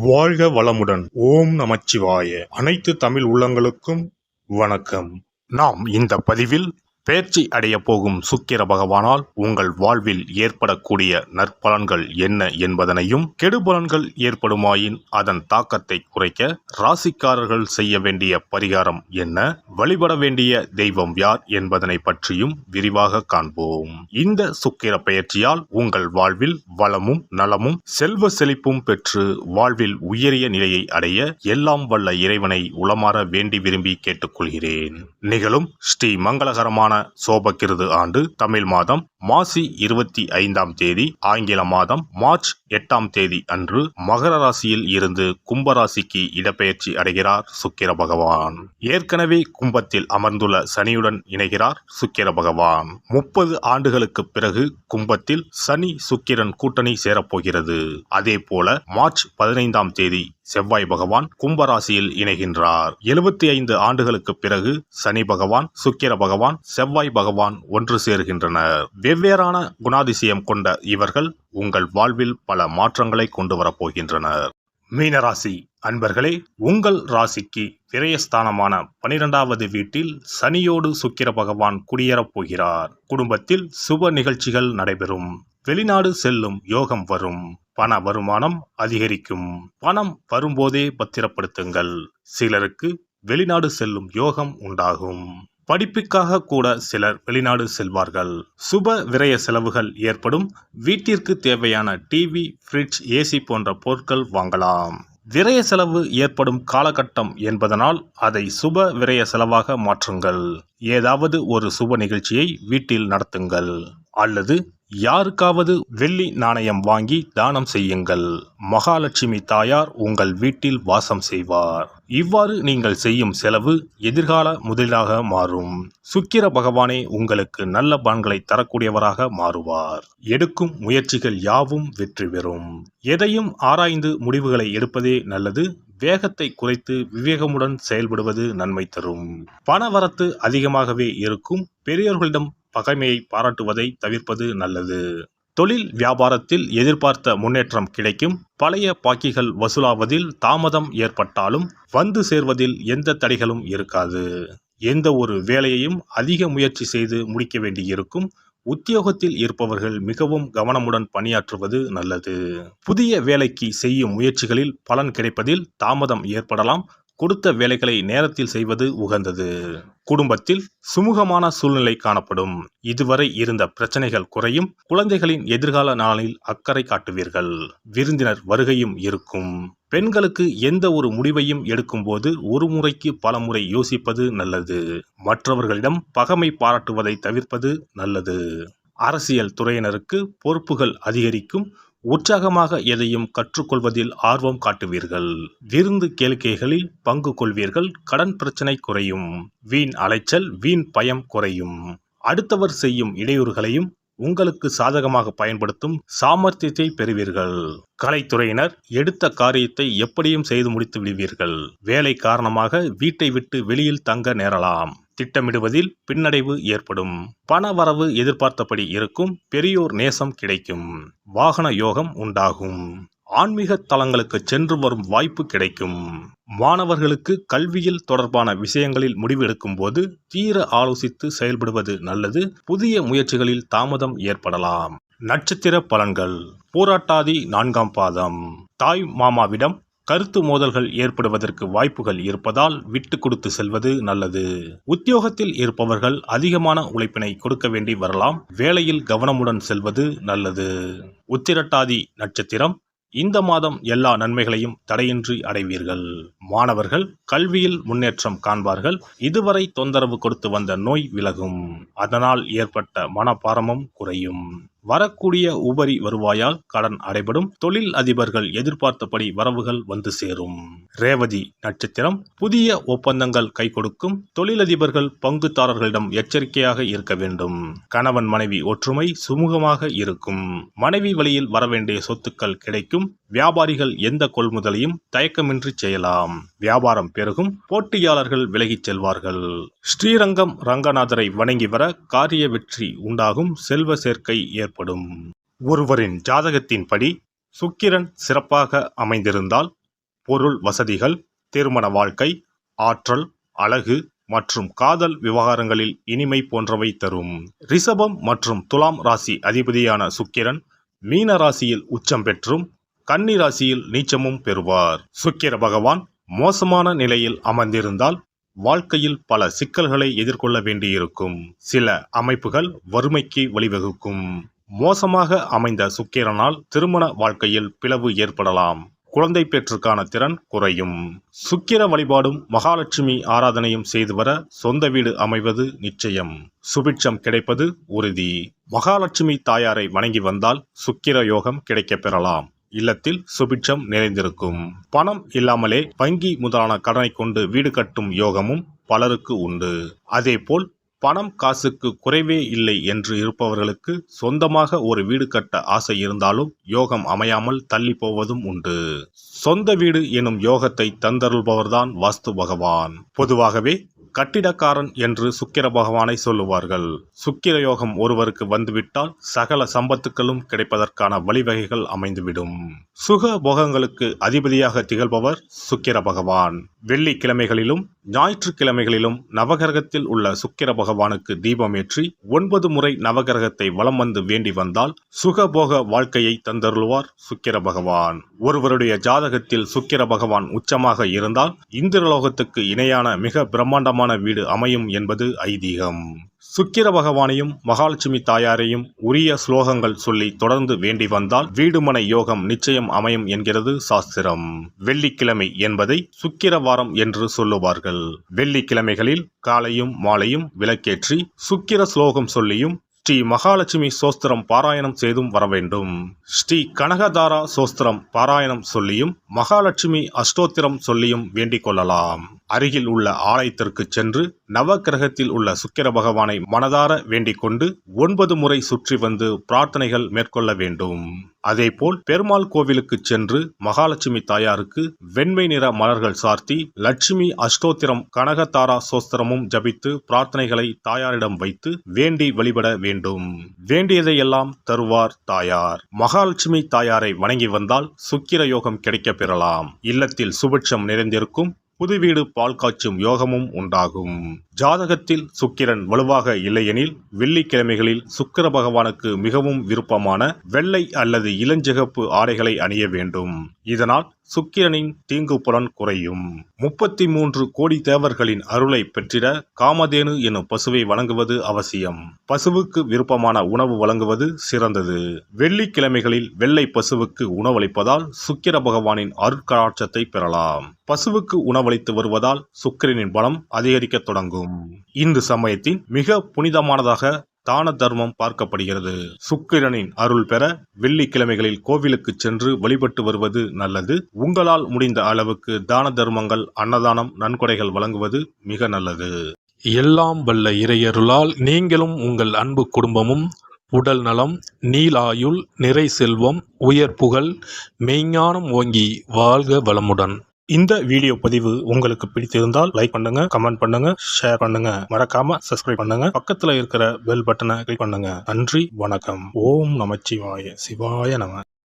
வாழ்க வளமுடன். ஓம் நமச்சிவாய. அனைத்து தமிழ் உள்ளங்களுக்கும் வணக்கம். நாம் இந்த பதிவில் பேர்ச்சி அடைய போகும் சுக்கிர பகவானால் உங்கள் வாழ்வில் ஏற்படக்கூடிய நற்பலன்கள் என்ன என்பதனையும், கெடுபலன்கள் ஏற்படுமாயின் அதன் தாக்கத்தை குறைக்க ராசிக்காரர்கள் செய்ய வேண்டிய பரிகாரம் என்ன, வழிபட வேண்டிய தெய்வம் யார் என்பதனை பற்றியும் விரிவாக காண்போம். இந்த சுக்கிர பெயர்ச்சியால் உங்கள் வாழ்வில் வளமும் நலமும் செல்வ செழிப்பும் பெற்று வாழ்வில் உயரிய நிலையை அடைய எல்லாம் வல்ல இறைவனை உளமாற வேண்டி விரும்பி கேட்டுக்கொள்கிறேன். நிகழும் ஸ்ரீ மங்களகரமான சோபகிருது ஆண்டு தமிழ் மாதம் மாசி 25ஆம் தேதி, ஆங்கில மாதம் மார்ச் 8ஆம் தேதி அன்று மகர ராசியில் இருந்து கும்பராசிக்கு இடப்பெயர்ச்சி அடைகிறார் சுக்கிர பகவான். ஏற்கனவே கும்பத்தில் அமர்ந்துள்ள சனியுடன் இணைகிறார் சுக்கிர பகவான். 30 ஆண்டுகளுக்கு பிறகு கும்பத்தில் சனி சுக்கிரன் கூட்டணி சேரப்போகிறது. அதே போல மார்ச் 15ஆம் தேதி செவ்வாய் பகவான் கும்பராசியில் இணைகின்றார். 75 ஆண்டுகளுக்கு பிறகு சனி பகவான், சுக்கிர பகவான், செவ்வாய் பகவான் ஒன்று சேர்கின்றனர். வெவ்வேறான குணாதிசயம் கொண்ட இவர்கள் உங்கள் வாழ்வில் பல மாற்றங்களை கொண்டு வரப்போகின்றனர். மீனராசி அன்பர்களே, உங்கள் ராசிக்கு விரயஸ்தானமான 12வது வீட்டில் சனியோடு சுக்கிர பகவான் குடியேறப் போகிறார். குடும்பத்தில் சுப நிகழ்ச்சிகள் நடைபெறும். வெளிநாடு செல்லும் யோகம் வரும். பண வருமானம் அதிகரிக்கும். பணம் வரும்போதே பத்திரப்படுத்துங்கள். சிலருக்கு வெளிநாடு செல்லும் யோகம் உண்டாகும். படிப்புக்காக கூட சிலர் வெளிநாடு செல்வார்கள். சுப விரய செலவுகள் ஏற்படும். வீட்டிற்கு தேவையான டிவி, ஃப்ரிட்ஜ், ஏசி போன்ற பொருட்கள் வாங்கலாம். விரய செலவு ஏற்படும் காலகட்டம் என்பதனால் அதை சுப விரய செலவாக மாற்றுங்கள். ஏதாவது ஒரு சுப நிகழ்ச்சியை வீட்டில் நடத்துங்கள். அல்லது யாருக்காவது வெள்ளி நாணயம் வாங்கி தானம் செய்யுங்கள். மகாலட்சுமி தாயார் உங்கள் வீட்டில் வாசம் செய்வார். இவ்வாறு நீங்கள் செய்யும் செலவு எதிர்கால முதலீடாக மாறும். சுக்கிர பகவானே உங்களுக்கு நல்ல பலன்களை தரக்கூடியவராக மாறுவார். எடுக்கும் முயற்சிகள் யாவும் வெற்றி பெறும். எதையும் ஆராய்ந்து முடிவுகளை எடுப்பதே நல்லது. வேகத்தை குறைத்து விவேகமுடன் செயல்படுவது நன்மை தரும். பணவரத்து அதிகமாகவே இருக்கும். பெரியோர்களிடம் பகைமையை பாராட்டுவதை தவிர்ப்பது நல்லது. தொழில் வியாபாரத்தில் எதிர்பார்த்த முன்னேற்றம் கிடைக்கும். பழைய பாக்கிகள் வசூலாவதில் தாமதம் ஏற்பட்டாலும் வந்து சேர்வதில் எந்த தடைகளும் இருக்காது. எந்த ஒரு வேலையையும் அதிக முயற்சி செய்து முடிக்க வேண்டியிருக்கும். உத்தியோகத்தில் இருப்பவர்கள் மிகவும் கவனமுடன் பணியாற்றுவது நல்லது. புதிய வேலைக்கு செய்யும் முயற்சிகளில் பலன் கிடைப்பதில் தாமதம் ஏற்படலாம். கொடுத்த வேலைகளை நேரத்தில் செய்வது உகந்தது. குடும்பத்தில் சுமூகமான சூழ்நிலை காணப்படும். இதுவரை இருந்த பிரச்சனைகள் குறையும். குழந்தைகளின் எதிர்கால நாளில் அக்கறை காட்டுவீர்கள். விருந்தினர் வருகையும் இருக்கும். பெண்களுக்கு எந்த ஒரு முடிவையும் எடுக்கும் போது ஒரு முறைக்கு பல முறை யோசிப்பது நல்லது. மற்றவர்களிடம் பகைமை பாராட்டுவதை தவிர்ப்பது நல்லது. அரசியல் துறையினருக்கு பொறுப்புகள் அதிகரிக்கும். உற்சாகமாக எதையும் கற்றுக்கொள்வதில் ஆர்வம் காட்டுவீர்கள். விருந்து கேளிக்கைகளில் பங்கு கொள்வீர்கள். கடன் பிரச்சனை குறையும். வீண் அலைச்சல், வீண் பயம் குறையும். அடுத்தவர் செய்யும் இடையூறுகளையும் உங்களுக்கு சாதகமாக பயன்படுத்தும் சாமர்த்தியத்தை பெறுவீர்கள். கலைத்துறையினர் எடுத்த காரியத்தை எப்படியும் செய்து முடித்து விடுவீர்கள். வேலை காரணமாக வீட்டை விட்டு வெளியில் தங்க நேரலாம். திட்டமிடுவதில் பின்னடைவு ஏற்படும். பண வரவு எதிர்பார்த்தபடி இருக்கும். பெரியோர் நேசம் கிடைக்கும். வாகன யோகம் உண்டாகும். ஆன்மீக தலங்களுக்கு சென்று வரும் வாய்ப்பு கிடைக்கும். மாணவர்களுக்கு கல்வியில் தொடர்பான விஷயங்களில் முடிவு எடுக்கும் போது தீர ஆலோசித்து செயல்படுவது நல்லது. புதிய முயற்சிகளில் தாமதம் ஏற்படலாம். நட்சத்திர பலன்கள். பூராட்டாதி 4ஆம் பாதம். தாய் மாமாவிடம் கருத்து மோதல்கள் ஏற்படுவதற்கு வாய்ப்புகள் இருப்பதால் விட்டு கொடுத்து செல்வது நல்லது. உத்தியோகத்தில் இருப்பவர்கள் அதிகமான உழைப்பினை கொடுக்க வேண்டி வரலாம். வேலையில் கவனமுடன் செல்வது நல்லது. உத்திரட்டாதி நட்சத்திரம். இந்த மாதம் எல்லா நன்மைகளையும் தடையின்றி அடைவீர்கள். மாணவர்கள் கல்வியில் முன்னேற்றம் காண்பார்கள். இதுவரை தொந்தரவு கொடுத்து வந்த நோய் விலகும். அதனால் ஏற்பட்ட மனபாரமும் குறையும். வரக்கூடிய உபரி வருவாயால் கடன் அடைபடும். தொழில் அதிபர்கள் எதிர்பார்த்தபடி வரவுகள் வந்து சேரும். ரேவதி நட்சத்திரம். புதிய ஒப்பந்தங்கள் கை கொடுக்கும். தொழிலதிபர்கள் பங்குதாரர்களிடம் எச்சரிக்கையாக இருக்க வேண்டும். கணவன் மனைவி ஒற்றுமை சுமூகமாக இருக்கும். மனைவி வழியில் வரவேண்டிய சொத்துக்கள் கிடைக்கும். வியாபாரிகள் எந்த கொள்முதலையும் தயக்கமின்றி செய்யலாம். வியாபாரம் பெருகும். போட்டியாளர்கள் விலகிச் செல்வார்கள். ஸ்ரீரங்கம் ரங்கநாதரை வணங்கி வர காரிய வெற்றி உண்டாகும். செல்வ சேர்க்கை ஏற்படும். ஒருவரின் ஜாதகத்தின்படி சுக்கிரன் சிறப்பாக அமைந்திருந்தால் பொருள் வசதிகள், திருமண வாழ்க்கை, ஆற்றல், அழகு மற்றும் காதல் விவகாரங்களில் இனிமை போன்றவை தரும். ரிஷபம் மற்றும் துலாம் ராசி அதிபதியான சுக்கிரன் மீன ராசியில் உச்சம் பெற்றும் கன்னி ராசியில் நீச்சமும் பெறுவார். சுக்கிர பகவான் மோசமான நிலையில் அமர்ந்திருந்தால் வாழ்க்கையில் பல சிக்கல்களை எதிர்கொள்ள வேண்டியிருக்கும். சில அமைப்புகள் வறுமைக்கு வழிவகுக்கும். மோசமாக அமைந்த சுக்கிரனால் திருமண வாழ்க்கையில் பிளவு ஏற்படலாம். குழந்தை பேற்றுக்கான திறன் குறையும். சுக்கிர வழிபாடும் மகாலட்சுமி ஆராதனையும் செய்து வர சொந்த வீடு அமைவது நிச்சயம். சுபிட்சம் கிடைப்பது உறுதி. மகாலட்சுமி தாயாரை வணங்கி வந்தால் சுக்கிர யோகம் கிடைக்கப் பெறலாம். இல்லத்தில் சுபிட்சம் நிறைந்திருக்கும். பணம் இல்லாமலே வங்கி முதலான கடனை கொண்டு வீடு கட்டும் யோகமும் பலருக்கு உண்டு. அதேபோல் பணம் காசுக்கு குறைவே இல்லை என்று இருப்பவர்களுக்கு சொந்தமாக ஒரு வீடு கட்ட ஆசை இருந்தாலும் யோகம் அமையாமல் தள்ளி போவதும் உண்டு. சொந்த வீடு எனும் யோகத்தை தந்தருள்பவர்தான் வாஸ்து பகவான். பொதுவாகவே கட்டிடக்காரன் என்று சுக்கிர பகவானை சொல்லுவார்கள். சுக்கிர யோகம் ஒருவருக்கு வந்துவிட்டால் சகல சம்பத்துக்களும் கிடைப்பதற்கான வழிவகைகள் அமைந்துவிடும். சுக போகங்களுக்கு அதிபதியாக திகழ்பவர் சுக்கிர பகவான். வெள்ளிக்கிழமைகளிலும் ஞாயிற்றுக்கிழமைகளிலும் நவகிரகத்தில் உள்ள சுக்கிர பகவானுக்கு தீபமேற்றி 9 முறை நவகிரகத்தை வலம் வந்து வேண்டி வந்தால் சுகபோக வாழ்க்கையை தந்தருள்வார் சுக்கிர பகவான். ஒருவருடைய ஜாதகத்தில் சுக்கிர பகவான் உச்சமாக இருந்தால் இந்திரலோகத்துக்கு இணையான மிக பிரம்மாண்டமான வீடு அமையும் என்பது ஐதீகம். சுக்கிர பகவானையும் மகாலட்சுமி தாயாரையும் உரிய ஸ்லோகங்கள் சொல்லி தொடர்ந்து வேண்டி வந்தால் வீடுமனை யோகம் நிச்சயம் அமையும் என்கிறது சாஸ்திரம். வெள்ளிக்கிழமை என்பதை சுக்கிர வாரம் என்று சொல்லுவார்கள். வெள்ளிக்கிழமைகளில் காலையும் மாலையும் விளக்கேற்றி சுக்கிர ஸ்லோகம் சொல்லியும் ஸ்ரீ மகாலட்சுமி சோஸ்திரம் பாராயணம் செய்தும் வர வேண்டும். ஸ்ரீ கனகதாரா சோஸ்திரம் பாராயணம் சொல்லியும் மகாலட்சுமி அஷ்டோத்திரம் சொல்லியும் வேண்டிக் கொள்ளலாம். அருகில் உள்ள ஆலயத்திற்கு சென்று நவகிரகத்தில் உள்ள சுக்கிர பகவானை மனதார வேண்டிக் கொண்டு 9 முறை சுற்றி வந்து பிரார்த்தனைகள் மேற்கொள்ள வேண்டும். அதேபோல் பெருமாள் கோவிலுக்கு சென்று மகாலட்சுமி தாயாருக்கு வெண்மை நிற மலர்கள் சார்த்தி லட்சுமி அஷ்டோத்திரம் கனகதாரா சோஸ்திரமும் ஜபித்து பிரார்த்தனைகளை தாயாரிடம் வைத்து வேண்டி வழிபட வேண்டும். வேண்டியதையெல்லாம் தருவார் தாயார். மகாலட்சுமி தாயாரை வணங்கி வந்தால் சுக்கிர யோகம் கிடைக்கப் பெறலாம். இல்லத்தில் சுபிட்சம் நிறைந்திருக்கும். புது வீடு பால் காய்ச்சும் யோகமும் உண்டாகும். ஜாதகத்தில் சுக்கிரன் வலுவாக இல்லையெனில் வெள்ளிக்கிழமைகளில் சுக்கிர பகவானுக்கு மிகவும் விருப்பமான வெள்ளை அல்லது இளஞ்சிகப்பு ஆடைகளை அணிய வேண்டும். இதனால் சுக்கிரனின் தீங்கு புலன் குறையும். 33 கோடி தேவர்களின் அருளை பெற்றிட காமதேனு எனும் பசுவை வழங்குவது அவசியம். பசுவுக்கு விருப்பமான உணவு வழங்குவது சிறந்தது. வெள்ளிக்கிழமைகளில் வெள்ளை பசுவுக்கு உணவளிப்பதால் சுக்கிர பகவானின் அருட்கடாட்சத்தை பெறலாம். பசுவுக்கு உணவளித்து வருவதால் சுக்கிரனின் பலம் அதிகரிக்க தொடங்கும். இந்து சமயத்தின் மிக புனிதமானதாக தான தர்மம் பார்க்கப்படுகிறது. சுக்கிரனின் அருள் பெற வெள்ளிக்கிழமைகளில் கோவிலுக்கு சென்று வழிபட்டு வருவது நல்லது. உங்களால் முடிந்த அளவுக்கு தான தர்மங்கள், அன்னதானம், நன்கொடைகள் வழங்குவது மிக நல்லது. எல்லாம் வல்ல இறையருளால் நீங்களும் உங்கள் அன்பு குடும்பமும் உடல் நலம், நீலாயுள், நிறை செல்வம், உயர் புகழ், மெய்ஞானம் ஓங்கி வாழ்க வளமுடன். இந்த வீடியோ பதிவு உங்களுக்கு பிடித்திருந்தால் லைக் பண்ணுங்க, கமெண்ட் பண்ணுங்க, ஷேர் பண்ணுங்க. மறக்காம சப்ஸ்கிரைப் பண்ணுங்க. பக்கத்துல இருக்கிற பெல் பட்டனை கிளிக் பண்ணுங்க. நன்றி, வணக்கம். ஓம் நமச்சிவாய. சிவாய நம.